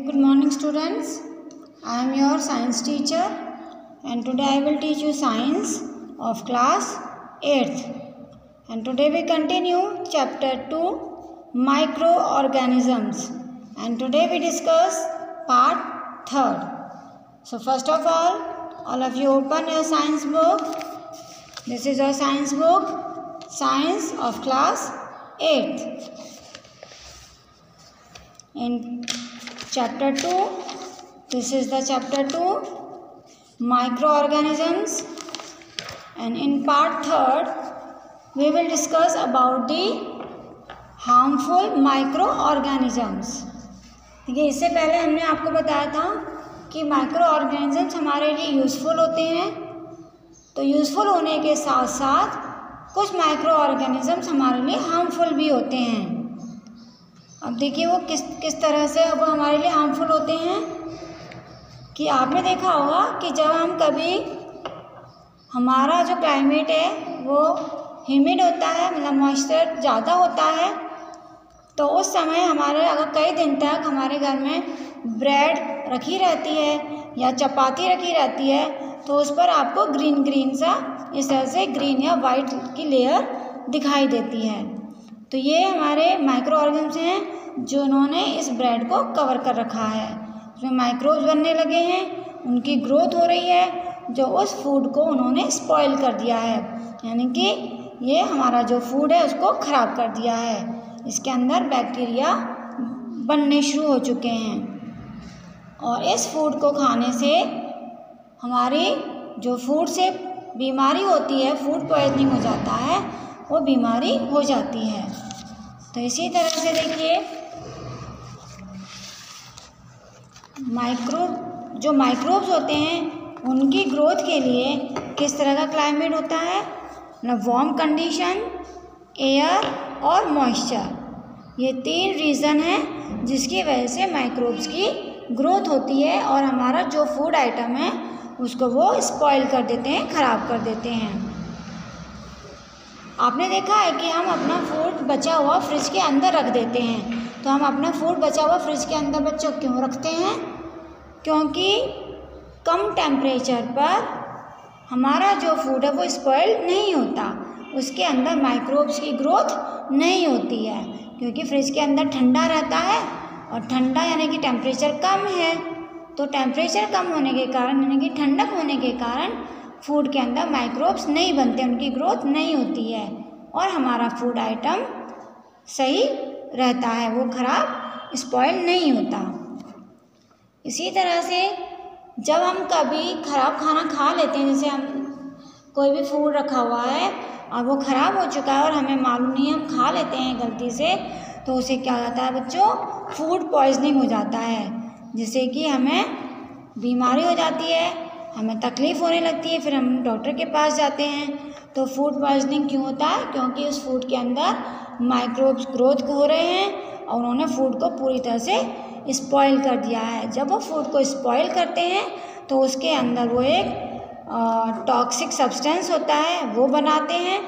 good morning students. I am your science teacher and today I will teach you science of class 8th. And today we continue chapter 2 microorganisms and today we discuss part 3rd. So first of all of you open your science book. This is your science book, Science of class 8th. In chapter 2, this is the chapter 2 microorganisms, and in part 3rd we will discuss about the harmful microorganisms. देखिए, इससे पहले हमने आपको बताया था कि microorganisms हमारे लिए यूज़फुल होते हैं, तो यूज़फुल होने के साथ साथ कुछ माइक्रोऑर्गेनिजम्स हमारे लिए हार्मफुल भी होते हैं। अब देखिए वो किस तरह से वो हमारे लिए हार्मफुल होते हैं कि आपने देखा होगा कि जब हम कभी हमारा जो क्लाइमेट है वो ह्यूमिड होता है, मतलब मॉइस्चर ज़्यादा होता है, तो उस समय हमारे अगर कई दिन तक हमारे घर में ब्रेड रखी रहती है या चपाती रखी रहती है तो उस पर आपको ग्रीन ग्रीन सा इस तरह से ग्रीन या वाइट की लेयर दिखाई देती है। तो ये हमारे माइक्रो ऑर्गेनिज्म हैं जो उन्होंने इस ब्रेड को कवर कर रखा है, उसमें माइक्रोब्स बनने लगे हैं, उनकी ग्रोथ हो रही है जो उस फूड को उन्होंने स्पॉइल कर दिया है, यानी कि ये हमारा जो फूड है उसको ख़राब कर दिया है। इसके अंदर बैक्टीरिया बनने शुरू हो चुके हैं और इस फूड को खाने से हमारी जो फूड से बीमारी होती है, फूड पॉइजनिंग हो जाता है, वो बीमारी हो जाती है। तो इसी तरह से देखिए जो माइक्रोब्स होते हैं उनकी ग्रोथ के लिए किस तरह का क्लाइमेट होता है, मतलब वार्म कंडीशन, एयर और मॉइस्चर, ये 3 रीज़न हैं जिसकी वजह से माइक्रोब्स की ग्रोथ होती है और हमारा जो फूड आइटम है उसको वो स्पॉइल कर देते हैं, ख़राब कर देते हैं। आपने देखा है कि हम अपना फूड बचा हुआ फ्रिज के अंदर रख देते हैं, तो हम अपना फूड बचा हुआ फ्रिज के अंदर बच्चों क्यों रखते हैं? क्योंकि कम टेम्परेचर पर हमारा जो फूड है वो स्पॉइल नहीं होता, उसके अंदर माइक्रोब्स की ग्रोथ नहीं होती है, क्योंकि फ्रिज के अंदर ठंडा रहता है और ठंडा यानी कि टेम्परेचर कम है, तो टेम्परेचर कम होने के कारण यानी कि ठंडक होने के कारण फूड के अंदर माइक्रोब्स नहीं बनते, उनकी ग्रोथ नहीं होती है और हमारा फूड आइटम सही रहता है, वो ख़राब स्पॉइल नहीं होता। इसी तरह से जब हम कभी ख़राब खाना खा लेते हैं, जैसे हम कोई भी फूड रखा हुआ है और वो ख़राब हो चुका है और हमें मालूम नहीं है, हम खा लेते हैं गलती से, तो उसे क्या हो जाता है बच्चों, फूड पॉइजनिंग हो जाता है, जिससे कि हमें बीमारी हो जाती है, हमें तकलीफ़ होने लगती है, फिर हम डॉक्टर के पास जाते हैं। तो फूड पॉइजनिंग क्यों होता है? क्योंकि उस फूड के अंदर माइक्रोब्स ग्रोथ हो रहे हैं और उन्होंने फूड को पूरी तरह से स्पॉइल कर दिया है। जब वो फूड को स्पॉइल करते हैं तो उसके अंदर वो एक टॉक्सिक सब्सटेंस होता है वो बनाते हैं,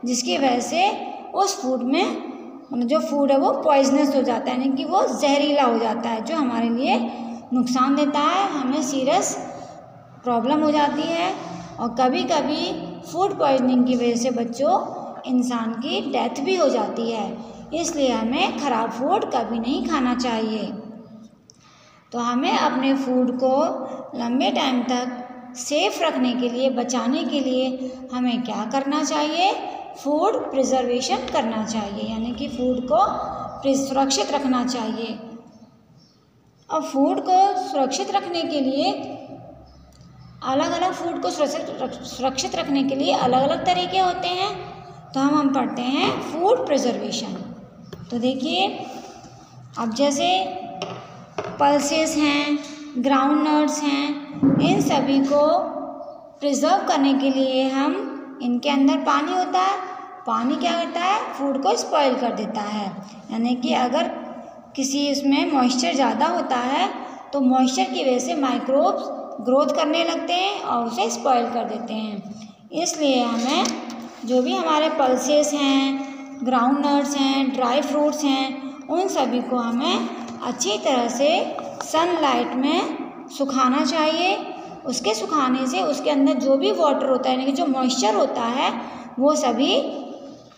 जिसकी वजह से उस फूड में जो फूड है वो पॉइजनस हो जाता है, यानी कि वो जहरीला हो जाता है, जो हमारे लिए नुकसान देता है, हमें सीरियस प्रॉब्लम हो जाती है और कभी कभी फूड पॉइजनिंग की वजह से बच्चों इंसान की डेथ भी हो जाती है। इसलिए हमें ख़राब फूड कभी नहीं खाना चाहिए। तो हमें अपने फूड को लंबे टाइम तक सेफ रखने के लिए, बचाने के लिए हमें क्या करना चाहिए? फूड प्रिजर्वेशन करना चाहिए, यानी कि फूड को सुरक्षित रखना चाहिए। अब फूड को सुरक्षित रखने के लिए अलग अलग फूड को सुरक्षित रखने के लिए अलग अलग तरीके होते हैं, तो हम पढ़ते हैं फूड प्रिजर्वेशन। तो देखिए अब जैसे पल्सेस हैं, ग्राउंड नट्स हैं, इन सभी को प्रिजर्व करने के लिए हम इनके अंदर पानी होता है, पानी क्या करता है? फूड को स्पॉइल कर देता है, यानी कि अगर किसी इसमें मॉइस्चर ज़्यादा होता है तो मॉइस्चर की वजह से माइक्रोब्स ग्रोथ करने लगते हैं और उसे स्पॉइल कर देते हैं। इसलिए हमें जो भी हमारे पल्सेस हैं, ग्राउंड नट्स हैं, ड्राई फ्रूट्स हैं, उन सभी को हमें अच्छी तरह से सनलाइट में सुखाना चाहिए। उसके सुखाने से उसके अंदर जो भी वाटर होता है, यानी कि जो मॉइस्चर होता है, वो सभी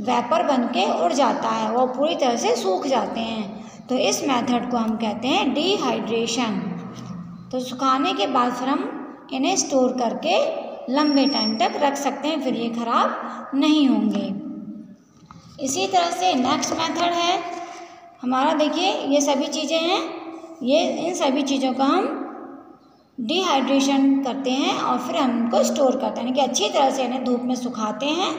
वेपर बन के उड़ जाता है, वो पूरी तरह से सूख जाते हैं। तो इस मेथड को हम कहते हैं डिहाइड्रेशन। तो सुखाने के बाद फिर हम इन्हें स्टोर करके लंबे टाइम तक रख सकते हैं, फिर ये ख़राब नहीं होंगे। इसी तरह से नेक्स्ट मेथड है हमारा, देखिए ये सभी चीज़ें हैं, ये इन सभी चीज़ों का हम डिहाइड्रेशन करते हैं और फिर हम इनको स्टोर करते हैं, यानी कि अच्छी तरह से इन्हें धूप में सुखाते हैं,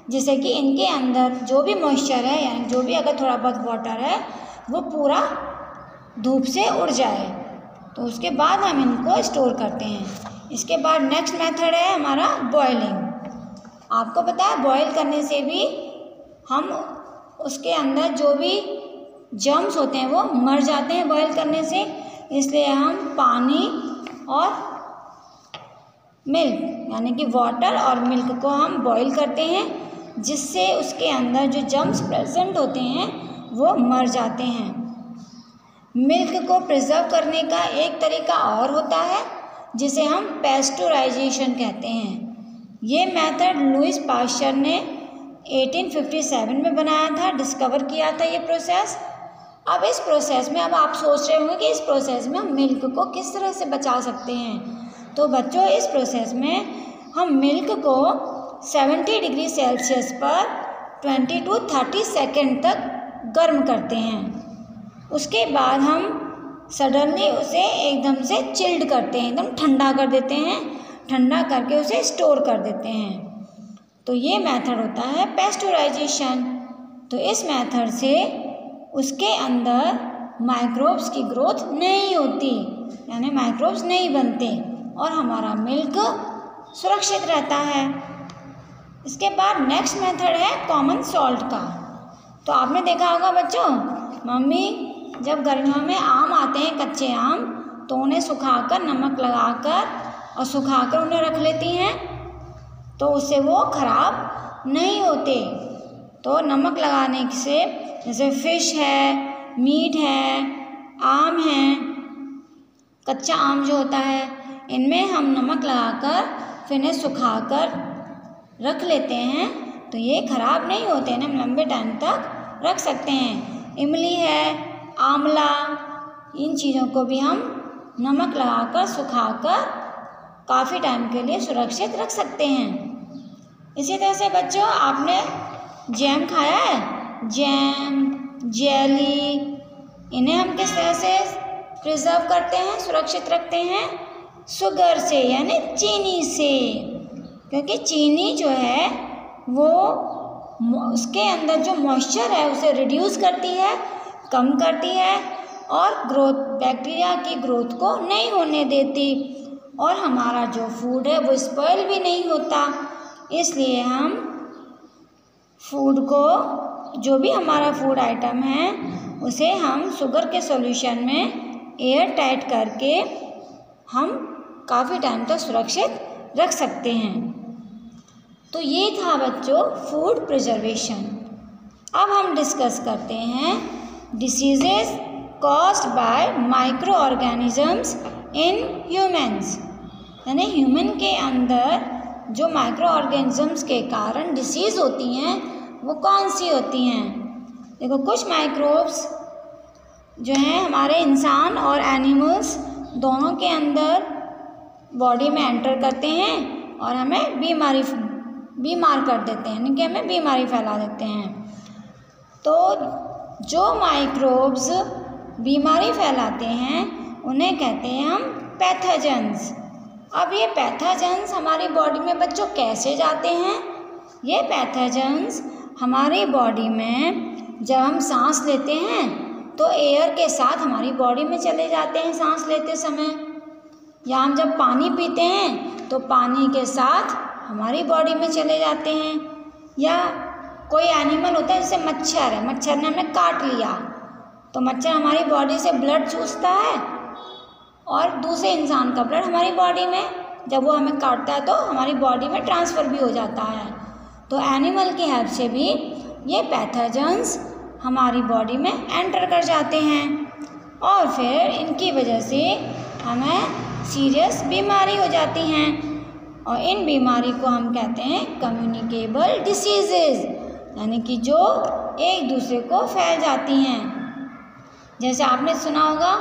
जिससे कि इनके अंदर जो भी मॉइस्चर है, यानी जो भी अगर थोड़ा बहुत वाटर है, वो पूरा धूप से उड़ जाए। तो उसके बाद हम इनको स्टोर करते हैं। इसके बाद नेक्स्ट मेथड है हमारा बॉयलिंग। आपको पता है बॉयल करने से भी हम उसके अंदर जो भी जर्म्स होते हैं वो मर जाते हैं बॉयल करने से। इसलिए हम पानी और मिल्क, यानी कि वाटर और मिल्क को हम बॉईल करते हैं, जिससे उसके अंदर जो जर्म्स प्रेजेंट होते हैं वो मर जाते हैं। मिल्क को प्रिजर्व करने का एक तरीका और होता है, जिसे हम पेस्टोराइजेशन कहते हैं। ये मेथड लुईस पाश्चर ने 1857 में बनाया था, डिस्कवर किया था ये प्रोसेस। अब इस प्रोसेस में, अब आप सोच रहे होंगे कि इस प्रोसेस में हम मिल्क को किस तरह से बचा सकते हैं। तो बच्चों, इस प्रोसेस में हम मिल्क को 70 डिग्री सेल्सियस पर 20 to 30 सेकेंड तक गर्म करते हैं। उसके बाद हम सडनली उसे एकदम से चिल्ड करते हैं, एकदम ठंडा कर देते हैं, ठंडा करके उसे स्टोर कर देते हैं। तो ये मेथड होता है पेस्टोराइजेशन। तो इस मेथड से उसके अंदर माइक्रोब्स की ग्रोथ नहीं होती, यानी माइक्रोब्स नहीं बनते और हमारा मिल्क सुरक्षित रहता है। इसके बाद नेक्स्ट मेथड है कॉमन सॉल्ट का। तो आपने देखा होगा बच्चों, मम्मी जब गर्मियों में आम आते हैं, कच्चे आम, तो उन्हें सुखाकर नमक लगाकर और सुखाकर उन्हें रख लेती हैं, तो उससे वो ख़राब नहीं होते। तो नमक लगाने से, जैसे फ़िश है, मीट है, आम है, कच्चा आम जो होता है, इनमें हम नमक लगाकर फिर इन्हें सुखाकर रख लेते हैं, तो ये ख़राब नहीं होते हैं, हम लंबे टाइम तक रख सकते हैं। इमली है, आंवला, इन चीज़ों को भी हम नमक लगाकर सुखाकर काफ़ी टाइम के लिए सुरक्षित रख सकते हैं। इसी तरह से बच्चों, आपने जैम खाया है? जैम, जेली, इन्हें हम किस तरह से प्रिजर्व करते हैं, सुरक्षित रखते हैं? शुगर से, यानी चीनी से, क्योंकि चीनी जो है वो उसके अंदर जो मॉइस्चर है उसे रिड्यूस करती है, कम करती है और ग्रोथ, बैक्टीरिया की ग्रोथ को नहीं होने देती और हमारा जो फूड है वो स्पॉइल भी नहीं होता। इसलिए हम फूड को, जो भी हमारा फूड आइटम है, उसे हम शुगर के सॉल्यूशन में एयर टाइट करके हम काफ़ी टाइम तक सुरक्षित रख सकते हैं। तो ये था बच्चों फूड प्रिजर्वेशन। अब हम डिस्कस करते हैं diseases caused by micro organisms in humans, यानी ह्यूमन के अंदर जो माइक्रो ऑर्गेनिजम्स के कारण डिसीज़ होती हैं वो कौन सी होती हैं। देखो, कुछ माइक्रोब्स जो हैं हमारे इंसान और एनिमल्स दोनों के अंदर बॉडी में एंटर करते हैं और हमें बीमार कर देते हैं, यानी कि हमें बीमारी फैला देते हैं। तो जो माइक्रोब्स बीमारी फैलाते हैं उन्हें कहते हैं हम पैथोजेंस। अब ये पैथोजेंस हमारी बॉडी में बच्चों कैसे जाते हैं? ये पैथोजेंस हमारी बॉडी में जब हम सांस लेते हैं तो एयर के साथ हमारी बॉडी में चले जाते हैं सांस लेते समय, या हम जब पानी पीते हैं तो पानी के साथ हमारी बॉडी में चले जाते हैं, या कोई एनिमल होता है जैसे मच्छर है, मच्छर ने हमें काट लिया तो मच्छर हमारी बॉडी से ब्लड चूसता है और दूसरे इंसान का ब्लड हमारी बॉडी में, जब वो हमें काटता है तो हमारी बॉडी में ट्रांसफ़र भी हो जाता है। तो एनिमल की हेल्प से भी ये पैथोजेंस हमारी बॉडी में एंटर कर जाते हैं। और फिर इनकी वजह से हमें सीरियस बीमारी हो जाती हैं और इन बीमारी को हम कहते हैं कम्युनिकेबल डिसीजेज, यानी कि जो एक दूसरे को फैल जाती हैं। जैसे आपने सुना होगा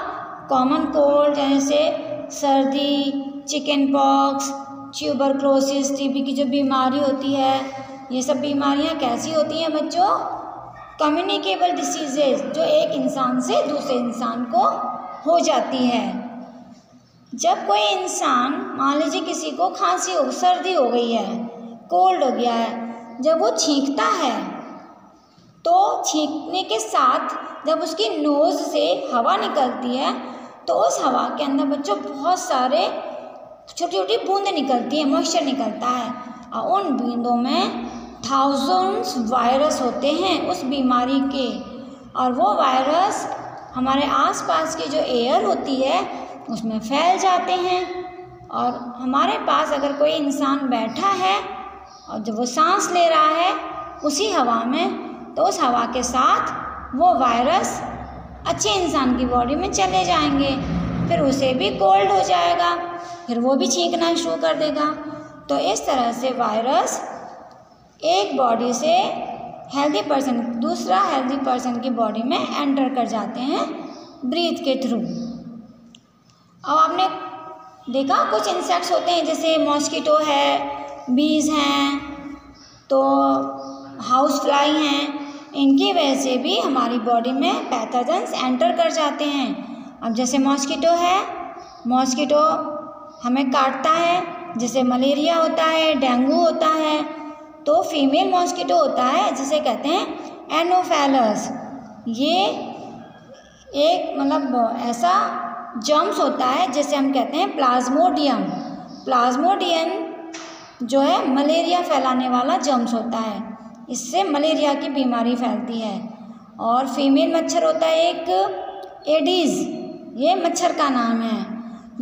कॉमन कोल्ड, जैसे सर्दी, चिकन पॉक्स, ट्यूबरक्लोसिस, टीबी की जो बीमारी होती है, ये सब बीमारियां कैसी होती हैं बच्चों? कम्युनिकेबल डिसीजेज, जो एक इंसान से दूसरे इंसान को हो जाती है। जब कोई इंसान, मान लीजिए किसी को खांसी हो, सर्दी हो गई है, कोल्ड हो गया है, जब वो छींकता है तो छींकने के साथ जब उसकी नोज़ से हवा निकलती है तो उस हवा के अंदर बच्चों बहुत सारे छोटी छोटी बूंदें निकलती हैं, मॉइस्चर निकलता है और उन बूंदों में थाउजेंड्स वायरस होते हैं उस बीमारी के, और वो वायरस हमारे आसपास की जो एयर होती है उसमें फैल जाते हैं। और हमारे पास अगर कोई इंसान बैठा है और जब वो सांस ले रहा है उसी हवा में, तो उस हवा के साथ वो वायरस अच्छे इंसान की बॉडी में चले जाएंगे, फिर उसे भी कोल्ड हो जाएगा, फिर वो भी छींकना शुरू कर देगा। तो इस तरह से वायरस एक बॉडी से हेल्दी पर्सन, दूसरा हेल्दी पर्सन की बॉडी में एंटर कर जाते हैं ब्रीथ के थ्रू। अब आपने देखा कुछ इंसेक्ट्स होते हैं जैसे मॉस्किटो है, बीज हैं, तो हाउस फ्लाई हैं, इनकी वजह से भी हमारी बॉडी में पैथोजेंस एंटर कर जाते हैं। अब जैसे मॉस्किटो है, मॉस्किटो हमें काटता है, जैसे मलेरिया होता है, डेंगू होता है, तो फीमेल मॉस्किटो होता है जिसे कहते हैं एनोफेलस। ये एक मतलब ऐसा जर्म्स होता है जिसे हम कहते हैं प्लाज्मोडियम। प्लाज्मोडियम जो है मलेरिया फैलाने वाला जर्म्स होता है, इससे मलेरिया की बीमारी फैलती है। और फीमेल मच्छर होता है एक एडीज़, ये मच्छर का नाम है,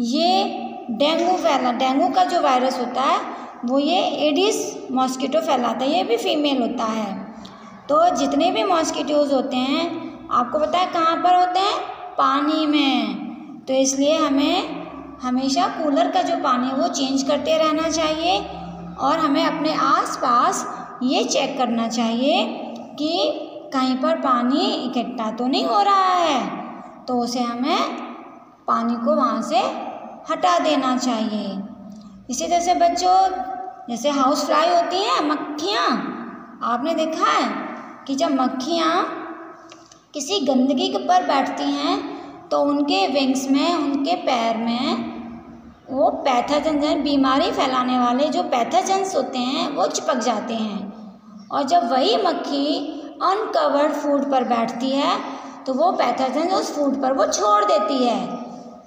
ये डेंगू का जो वायरस होता है वो ये एडिस मॉस्किटो फैलाता है, ये भी फीमेल होता है। तो जितने भी मॉस्किटोज़ होते हैं आपको पता है कहाँ पर होते हैं? पानी में। तो इसलिए हमें हमेशा कूलर का जो पानी है वो चेंज करते रहना चाहिए और हमें अपने आसपास ये चेक करना चाहिए कि कहीं पर पानी इकट्ठा तो नहीं हो रहा है, तो उसे हमें पानी को वहाँ से हटा देना चाहिए। इसी तरह से बच्चों, जैसे हाउस फ्लाई होती हैं मक्खियाँ, आपने देखा है कि जब मक्खियाँ किसी गंदगी के पर बैठती हैं तो उनके विंग्स में, उनके पैर में वो पैथोजन, बीमारी फैलाने वाले जो पैथोजेंस होते हैं वो चिपक जाते हैं। और जब वही मक्खी अनकवर्ड फूड पर बैठती है तो वो पैथोजन उस फूड पर वो छोड़ देती है,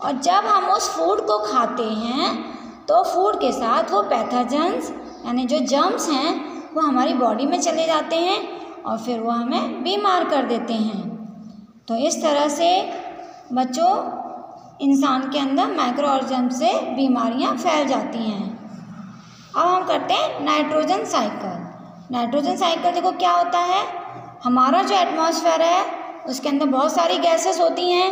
और जब हम उस फूड को खाते हैं तो फूड के साथ वो पैथोजेंस यानी जो जर्म्स हैं वो हमारी बॉडी में चले जाते हैं और फिर वो हमें बीमार कर देते हैं। तो इस तरह से बच्चों इंसान के अंदर माइक्रो ऑर्गेनिज्म से बीमारियां फैल जाती हैं। अब हम करते हैं नाइट्रोजन साइकिल। नाइट्रोजन साइकिल देखो क्या होता है, हमारा जो एटमॉस्फेयर है उसके अंदर बहुत सारी गैसेस होती हैं।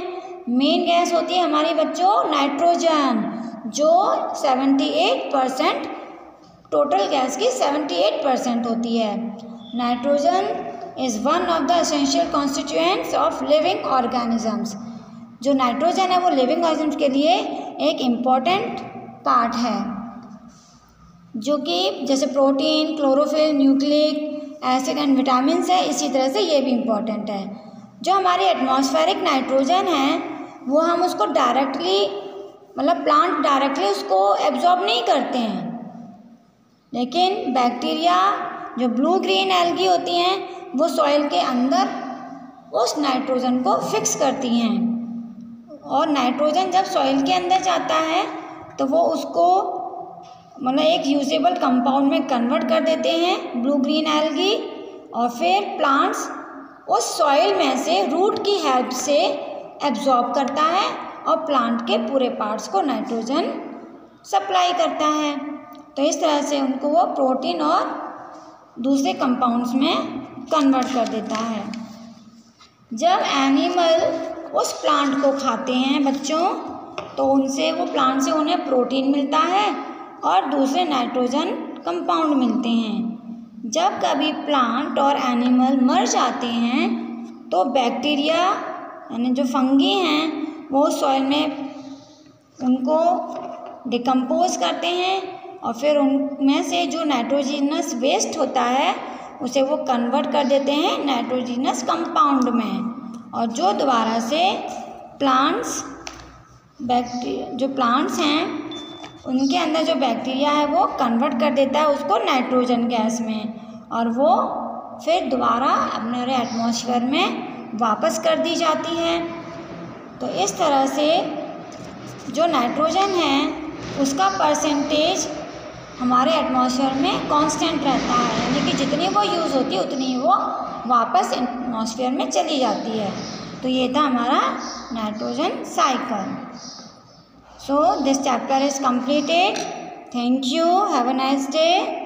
मेन गैस होती है हमारी बच्चों नाइट्रोजन, जो 78% टोटल गैस की 78% होती है। Nitrogen is one of the essential constituents of living organisms. जो नाइट्रोजन है वो लिविंग ऑर्गेनिजम्स के लिए एक इम्पॉर्टेंट पार्ट है, जो कि जैसे protein, chlorophyll, nucleic acid and vitamin है, इसी तरह से ये भी इम्पॉर्टेंट है। जो हमारी एटमॉस्फेरिक नाइट्रोजन है वो हम उसको डायरेक्टली, मतलब प्लांट डायरेक्टली उसको एब्जॉर्ब नहीं करते हैं, लेकिन बैक्टीरिया जो ब्लू ग्रीन एल्गी होती हैं वो सॉइल के अंदर उस नाइट्रोजन को फिक्स करती हैं। और नाइट्रोजन जब सॉइल के अंदर जाता है तो वो उसको मतलब एक यूजेबल कंपाउंड में कन्वर्ट कर देते हैं ब्लू ग्रीन एल्गी, और फिर प्लांट्स उस सॉइल में से रूट की हेल्प से एब्जॉर्ब करता है और प्लांट के पूरे पार्ट्स को नाइट्रोजन सप्लाई करता है। तो इस तरह से उनको वो प्रोटीन और दूसरे कंपाउंड्स में कन्वर्ट कर देता है। जब एनिमल उस प्लांट को खाते हैं बच्चों, तो उनसे वो प्लांट से उन्हें प्रोटीन मिलता है और दूसरे नाइट्रोजन कंपाउंड मिलते हैं। जब कभी प्लांट और एनिमल मर जाते हैं तो बैक्टीरिया यानी जो फंगी हैं वो सॉइल में उनको डिकम्पोज करते हैं और फिर उनमें से जो नाइट्रोजिनस वेस्ट होता है उसे वो कन्वर्ट कर देते हैं नाइट्रोजिनस कंपाउंड में, और जो दोबारा से जो प्लांट्स हैं उनके अंदर जो बैक्टीरिया है वो कन्वर्ट कर देता है उसको नाइट्रोजन गैस में, और वो फिर दोबारा अपने एटमॉस्फेयर में वापस कर दी जाती है। तो इस तरह से जो नाइट्रोजन है उसका परसेंटेज हमारे एटमॉस्फेयर में कांस्टेंट रहता है, यानी कि जितनी वो यूज़ होती है उतनी ही वो वापस एटमॉस्फेयर में चली जाती है। तो ये था हमारा nitrogen cycle. So this chapter is completed. Thank you. Have a nice day.